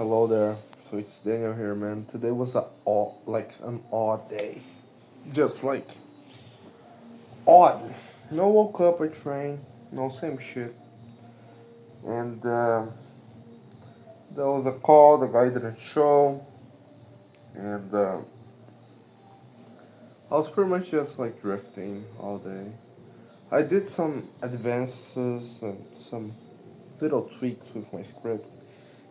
Hello there. So it's Daniel here, man. Today was an odd day. Just like odd. No woke up, I trained. No same shit. And there was a call. The guy didn't show, and I was pretty much just like drifting all day. I did some advances and some little tweaks with my script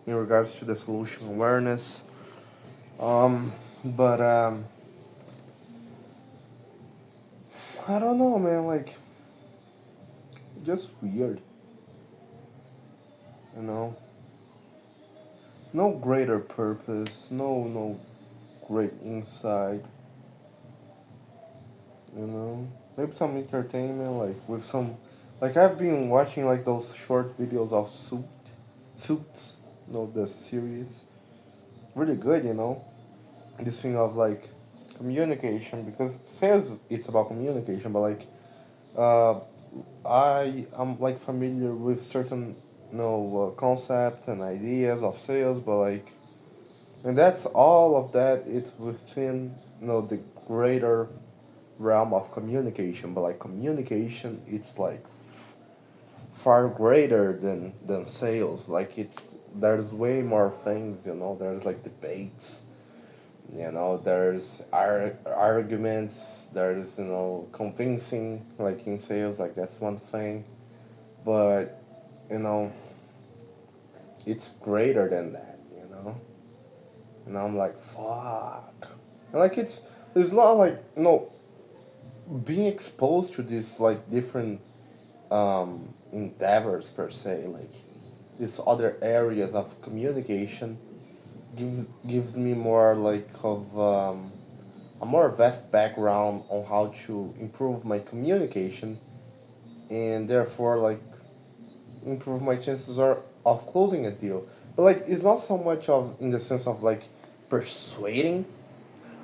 in regards to the solution awareness. But I don't know, man. Like, just weird, you know. No greater purpose. No great insight. You know. Maybe some entertainment, like with some. Like I've been watching like those short videos of Suits. You know the series. Really good, you know. This thing of like communication because sales it's about communication, but like uh, I am like familiar with certain concepts and ideas of sales, but like and that's all of that. It's within the greater realm of communication, but like communication, it's like far greater than sales. Like there's way more things. There's like debates. There's arguments. There's convincing like in sales. Like that's one thing, but you know it's greater than that. And I'm like, fuck. And like it's not like being exposed to these like different endeavors per se, like these other areas of communication gives me more like of a more vast background on how to improve my communication and therefore like improve my chances of closing a deal. But like it's not so much of in the sense of like persuading.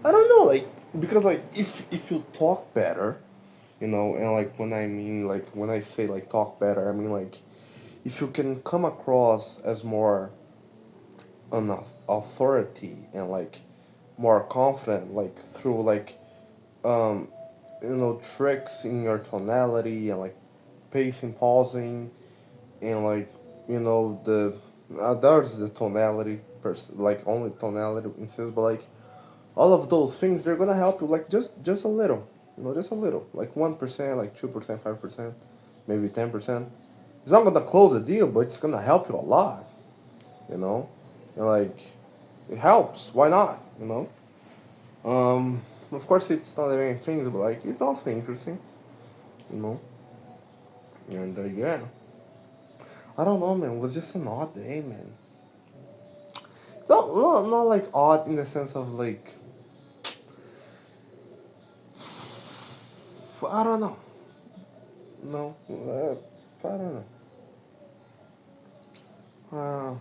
I don't know, like because like if you talk better, and like when I say like talk better, I mean like if you can come across as more an authority and like more confident, like through like um tricks in your tonality and like pacing, pausing, and like the there's the tonality, like only tonality instead, but like all of those things they're gonna help you like just a little, just a little, like 1%, like 2%, 5%, maybe 10%. It's not gonna close the deal, but it's gonna help you a lot, you know, and like it helps. Why not? Of course it's not the main things, but like it's also interesting, you know. And yeah, I don't know, man. It was just an odd day, man. Not like odd in the sense of like I don't know. No, I don't know. Uh,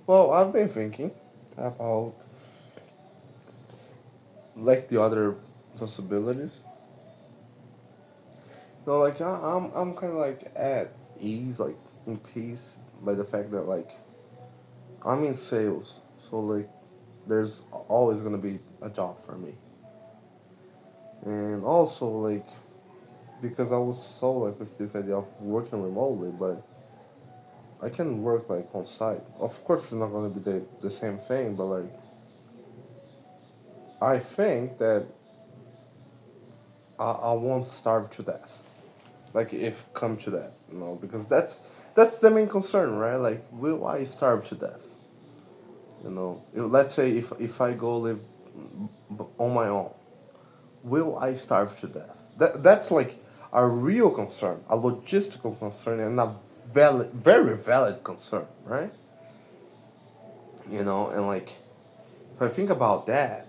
well, I've been thinking about like the other possibilities. No, like I'm kind of like at ease, like in peace by the fact that like I'm in sales, so like there's always gonna be a job for me, and also like because I was so like with this idea of working remotely, but I can work like on site. Of course, it's not gonna be the same thing, but like I think that I won't starve to death. Like if come to that, because that's the main concern, right? Like, will I starve to death? Let's say if I go live on my own, will I starve to death? That's like a real concern, a logistical concern, and a valid, very valid concern, right? And like if I think about that,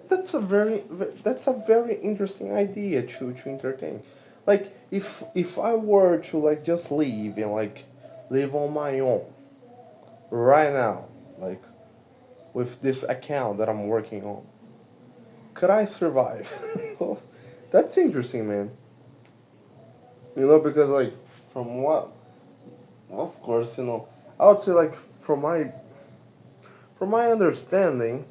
that's a very interesting idea to entertain. Like if I were to like just leave and like live on my own right now, like with this account that I'm working on, could I survive? That's interesting, man. Because like from what, of course, I would say like from my understanding,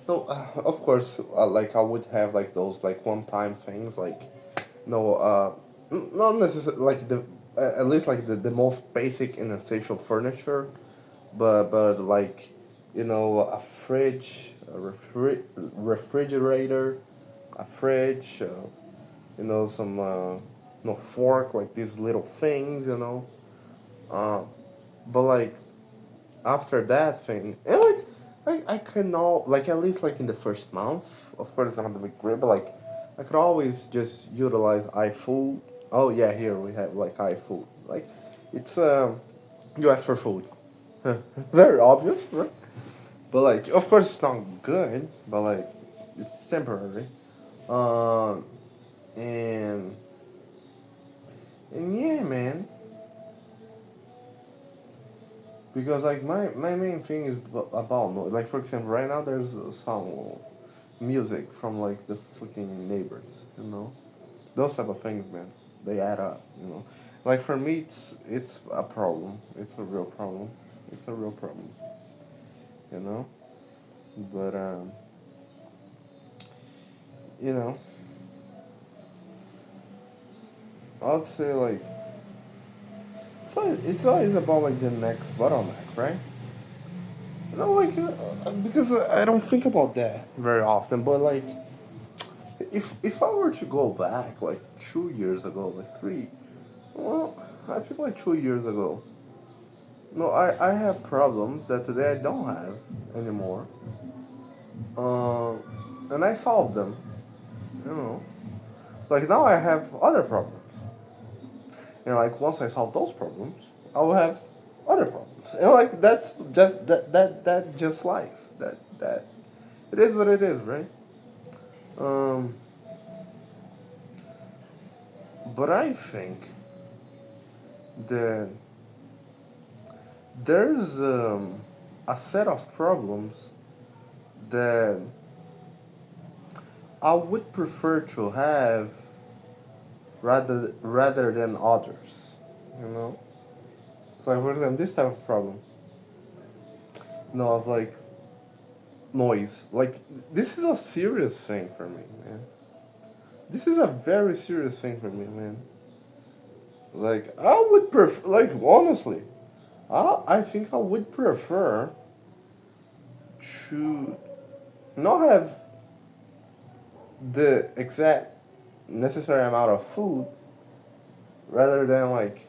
no, of course, like I would have like those like one-time things, like no, not necessarily like the at least like the most basic and essential furniture, but like a fridge, refrigerator, a fridge, some no fork, like these little things, uh, but like after that thing, and like I can all like at least like in the first month, of course it's not gonna be great, but like I could always just utilize iFood. Oh yeah, here we have like iFood. Like it's you ask for food, very obvious, right? But like of course it's not good, but like it's temporary. Um, and and yeah, man, because like my main thing is about like for example right now there's some music from like the fucking neighbors, those type of things, man. They add up. Like for me, it's a problem. It's a real problem. It's a real problem, you know. But you know, I'd say like it's always about like the next bottleneck, right? Like because I don't think about that very often. But like, if I were to go back like 2 years ago, like three, well, I feel like 2 years ago. No, I have problems that today I don't have anymore. Uh, and I solved them, you know. Like now I have other problems. And like once I solve those problems, I will have other problems. And like that's just that just life. That it is what it is, right? Um, but I think that there's a set of problems that I would prefer to have rather than others. You know. So like, for example, this type of problem. No, of like noise. Like this is a serious thing for me, man. This is a very serious thing for me, man. Like I would prefer, like honestly, I think I would prefer to not have the exact necessary amount of food rather than like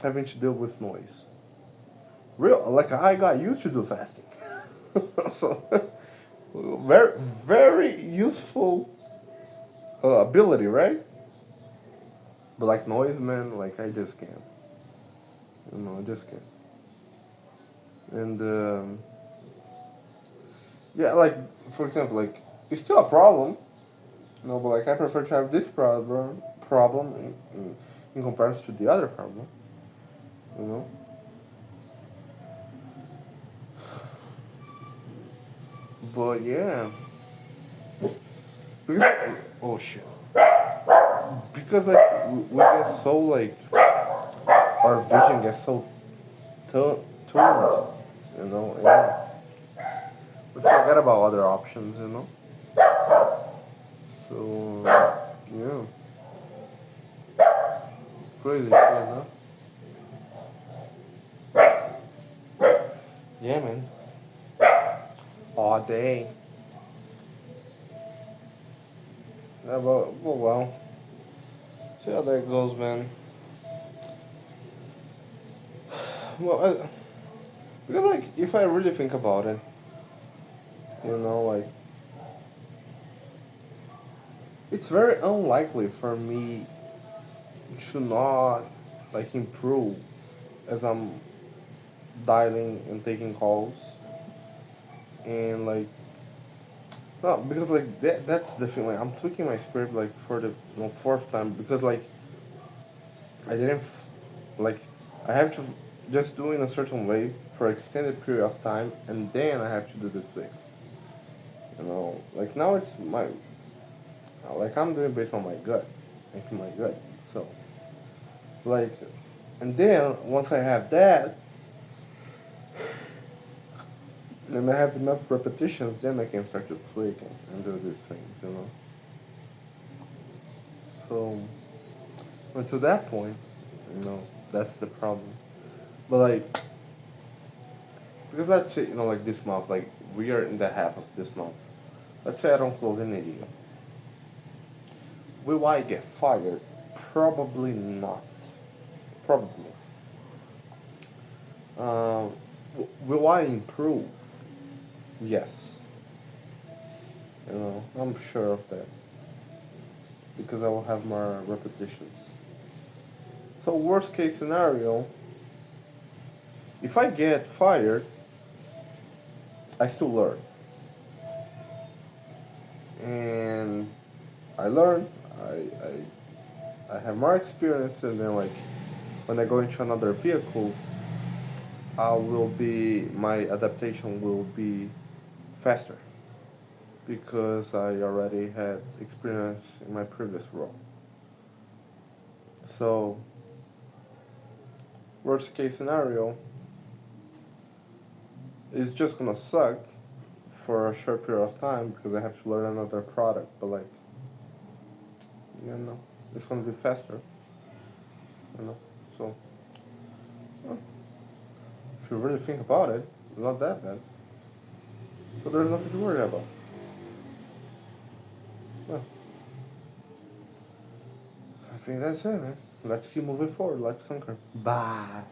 having to deal with noise. Real, like I got used to do fasting, so very very useful ability, right? But like noise, man, like I just can't. I just can't. And yeah, like for example, like it's still a problem, but like I prefer to have this problem in comparison to the other problem, you know. But yeah, because oh shit, because like we get so like our vision gets so tuned, and we forget about other options. So yeah, crazy shit, huh? Yeah, man. All day. Yeah, but well, see how that goes, man. Well, because like if I really think about it, like it's very unlikely for me to not like improve as I'm dialing and taking calls and like no because like that's the thing, like I'm tweaking my script like for the fourth time because like I didn't like I have to just do in a certain way for extended period of time and then I have to do the tweaks. Like now it's my like I'm doing based on my gut, like my gut. So like, and then once I have that, And I have enough repetitions, then I can start to tweak and do these things. So, to that point, you know, that's the problem. But like, because let's say, like this month, like we are in the half of this month. Let's say I don't close any deal. Will I get fired? Probably not. Probably. Um, will I improve? Yes. I'm sure of that because I will have more repetitions. So worst case scenario, if I get fired, I still learn, and I learn. I have more experience, and then like when I go into another vehicle, my adaptation will be faster because I already had experience in my previous role. So, worst case scenario is just gonna suck for a short period of time because I have to learn another product, but like, it's gonna be faster, you know. So, well, if you really think about it, it's not that bad. So there's nothing to worry about. Well, I think that's it, man. Let's keep moving forward. Let's conquer. Bye.